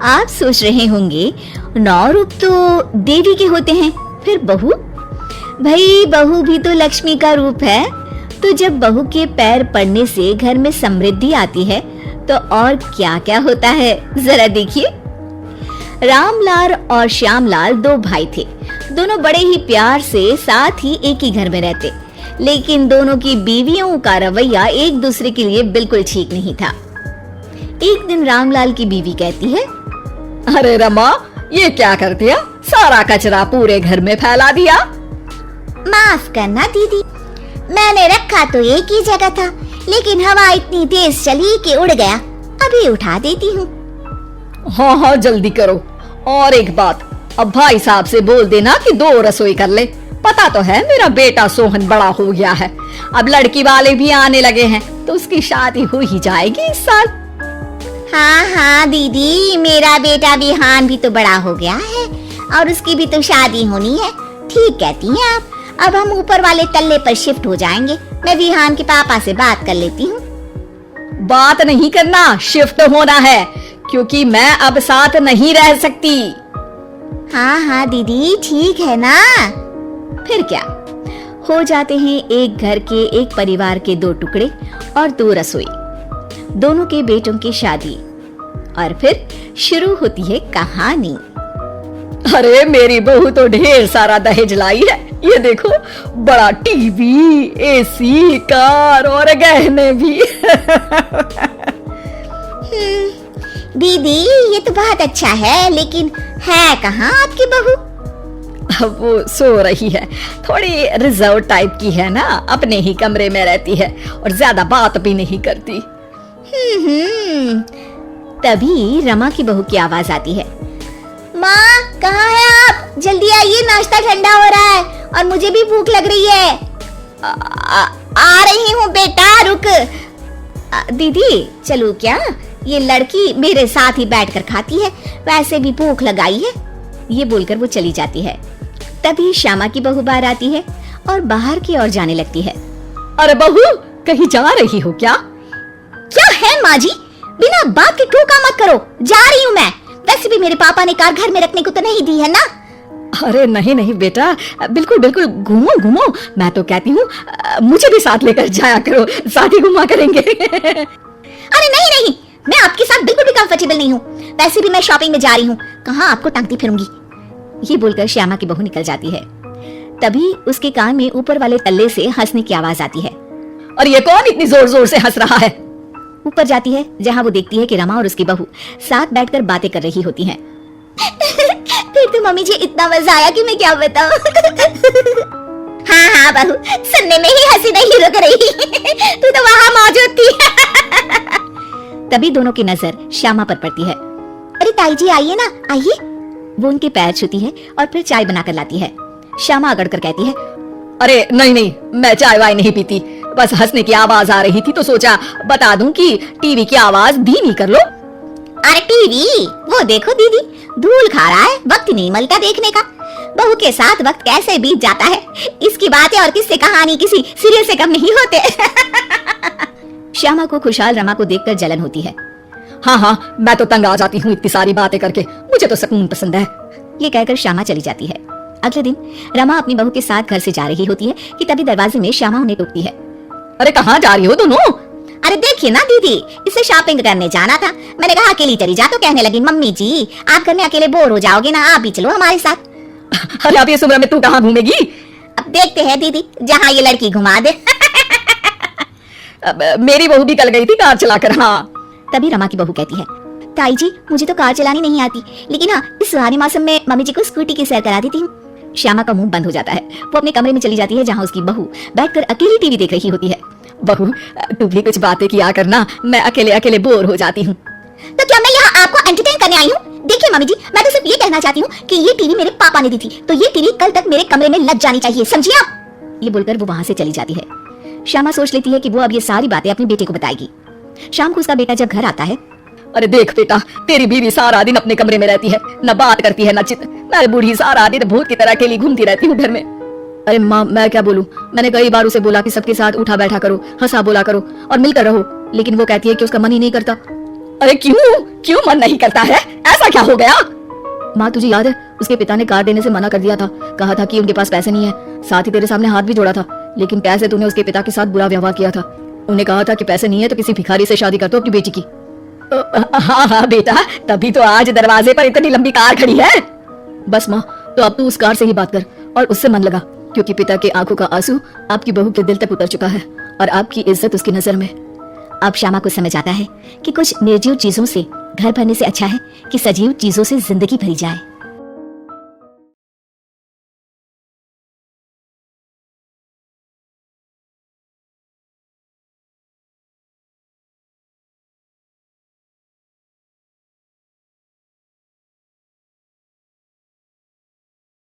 आप सोच रहे होंगे 9 रूप तो देवी के होते हैं, फिर बहू? भाई बहू भी तो लक्ष्मी का रूप है। तो जब बहू के पैर पड़ने से घर में समृद्धि आती है तो और क्या क्या होता है, जरा देखिए। रामलाल और श्यामलाल 2 भाई थे। दोनों बड़े ही प्यार से साथ ही एक ही घर में रहते, लेकिन दोनों की बीवियों का रवैया एक दूसरे के लिए बिल्कुल ठीक नहीं था। एक दिन रामलाल की बीवी कहती है, अरे रमा, ये क्या कर दिया? सारा कचरा पूरे घर में फैला दिया। माफ करना दीदी, मैंने रखा तो एक ही जगह था, लेकिन हवा इतनी तेज चली कि उड़ गया। अभी उठा देती हूँ। हाँ हाँ जल्दी करो। और एक बात, अब भाई साहब से बोल देना कि 2 रसोई कर ले। पता तो है मेरा बेटा सोहन बड़ा हो गया है, अब लड़की वाले भी आने लगे हैं, तो उसकी शादी हो ही जाएगी इस साल। हाँ हाँ दीदी, मेरा बेटा विहान भी तो बड़ा हो गया है और उसकी भी तो शादी होनी है। ठीक कहती हैं आप। अब हम ऊपर वाले तल्ले पर शिफ्ट हो जाएंगे। मैं विहान के पापा से बात कर लेती हूँ। बात नहीं करना, शिफ्ट होना है, क्योंकि मैं अब साथ नहीं रह सकती। हाँ हाँ दीदी, ठीक है ना। फिर क्या, हो जाते हैं एक घर के, एक परिवार के 2 टुकड़े और 2 रसोई, दोनों के बेटों की शादी। और फिर शुरू होती है कहानी। अरे मेरी बहू तो ढेर सारा दहेज लाई है। ये देखो, बड़ा टीवी, एसी, कार और गहने भी। दीदी ये तो बहुत अच्छा है, लेकिन है कहाँ आपकी बहू? अब वो सो रही है, थोड़ी रिजर्व टाइप की है ना, अपने ही कमरे में रहती है और ज्यादा बात भी नहीं करती। तभी रमा की बहू की आवाज आती है, माँ कहाँ है आप? जल्दी आइए, नाश्ता ठंडा हो रहा है और मुझे भी भूख लग रही है। आ रही हूँ बेटा, रुक। दीदी चलो क्या, ये लड़की मेरे साथ ही बैठकर खाती है, वैसे भी भूख लगाई है। ये बोलकर वो चली जाती है। तभी श्यामा की बहू बाहर आती है और बाहर की ओर जाने लगती है। अरे बहू, कहीं जा रही हो क्या? क्या है माँ जी, बिना बात के टोका मत करो। जा रही हूँ मैं। वैसे भी मेरे पापा ने कार घर में रखने को तो नहीं दी है ना। अरे नहीं नहीं बेटा, बिल्कुल बिल्कुल, घूमो घूमो। मैं तो कहती हूँ मुझे भी साथ लेकर जाया करो, साथ ही घुमा करेंगे। अरे नहीं नहीं, मैं आपके साथ बिल्कुल भी कंफर्टेबल नहीं हूँ। वैसे भी मैं शॉपिंग में जा रही हूँ, कहाँ आपको टांगती फिरूंगी। ये बोलकर श्यामा की बहू निकल जाती है। तभी उसके कान में ऊपर वाले तल्ले से हंसने की आवाज आती है। और ये कौन इतनी जोर जोर से हंस रहा है? ऊपर जाती है, जहाँ वो देखती है कि रमा और उसकी बहू साथ बैठकर बातें कर रही होती हैं। फिर तो मम्मी जी इतना मजा आया कि मैं क्या बताऊं। हाँ हाँ बहू, सुनने में ही हंसी नहीं रुक रही। तू तो वहाँ मौजूद थी। तभी दोनों की नजर श्यामा पर पड़ती है। अरे ताई जी आइए ना, आइए। वो उनके पैर छूती है और फिर चाय बनाकर लाती है। श्यामा अगड़ कर कहती है, अरे नहीं नहीं, मैं चाय वाय नहीं पीती, बस हंसने की आवाज आ रही थी तो सोचा बता दूं कि टीवी की आवाज धीमी कर लो। अरे टीवी, वो देखो दीदी, धूल खा रहा है, वक्त नहीं मिलता देखने का। बहू के साथ वक्त कैसे बीत जाता है, इसकी बातें और किससे कहानी किसी सीरियल से कम नहीं होते। श्यामा को खुशहाल रमा को देखकर जलन होती है। हाँ हाँ, मैं तो तंग आ जाती हूँ इतनी सारी बातें करके, मुझे तो सुकून पसंद है। ये कहकर श्यामा चली जाती है। अगले दिन रमा अपनी बहू के साथ घर से जा रही होती है कि तभी दरवाजे में श्यामा उन्हें टोकती है। अरे कहाँ जा रही हो दोनों? अरे देखिए ना दीदी, इसे शॉपिंग करने जाना था। मैंने कहा अकेली चली जा, तो कहने लगी मम्मी जी आप घर में अकेले बोर हो जाओगे ना, आप भी चलो हमारे साथ। अरे अब इस उम्र में तू कहाँ घूमेगी? अब देखते हैं दीदी, जहाँ ये लड़की घुमा दे। मेरी बहू भी कल गई थी कार चलाकर। हाँ। तभी रमा की बहू कहती है, ताई जी मुझे तो कार चलानी नहीं आती, लेकिन हाँ इस सुहाने मौसम में मम्मी जी को स्कूटी की सैर करा देती हूँ। श्यामा का मुंह बंद हो जाता है। वो अपने कमरे में चली जाती है, जहाँ उसकी बहू बैठकर अकेली टीवी देख रही होती है। बहू तू भी कुछ बातें किया करना, मैं अकेले अकेले बोर हो जाती हूँ। तो क्या मैं यहाँ आपको एंटरटेन करने आई हूँ? देखिए मम्मी जी, मैं तो सिर्फ ये कहना चाहती हूँ कि ये टीवी मेरे पापा ने दी थी, तो ये टीवी कल तक मेरे कमरे में लग जानी चाहिए, समझिए आप। ये बोलकर वो वहाँ से चली जाती है। श्यामा सोच लेती है कि वो अब ये सारी बातें अपने बेटे को बताएगी। शाम को उसका बेटा जब घर आता है, अरे देख बेटा, तेरी बीवी सारा दिन अपने कमरे में रहती है, न बात करती है न चित। मैं बूढ़ी सारा दिन भूत की तरह अकेली घूमती रहती हूँ घर में। अरे माँ मैं क्या बोलूँ, मैंने कई बार उसे बोला कि सबके साथ उठा बैठा करो, हंसा बोला करो और मिलकर रहो, लेकिन वो कहती है कि उसका मन ही नहीं करता। अरे क्यों मन नहीं करता है? ऐसा क्या हो गया? माँ तुझे याद है उसके पिता ने कार देने से मना कर दिया था, कहा था कि उनके पास पैसे नहीं है, साथ ही तेरे सामने हाथ भी जोड़ा था, लेकिन कैसे तूने उसके पिता के साथ बुरा व्यवहार किया था। उन्हें कहा था कि पैसे नहीं है तो किसी भिखारी से शादी कर दो अपनी बेटी की। हाँ बेटा, तभी तो आज दरवाजे पर इतनी लंबी कार खड़ी है। बस माँ, तो अब तू उस कार से ही बात कर और उससे मन लगा, क्योंकि पिता के आंखों का आंसू आपकी बहू के दिल तक उतर चुका है और आपकी इज्जत उसकी नजर में। अब श्यामा को समझ आता है कि कुछ निर्जीव चीजों से घर भरने से अच्छा है कि सजीव चीजों से जिंदगी भरी जाए।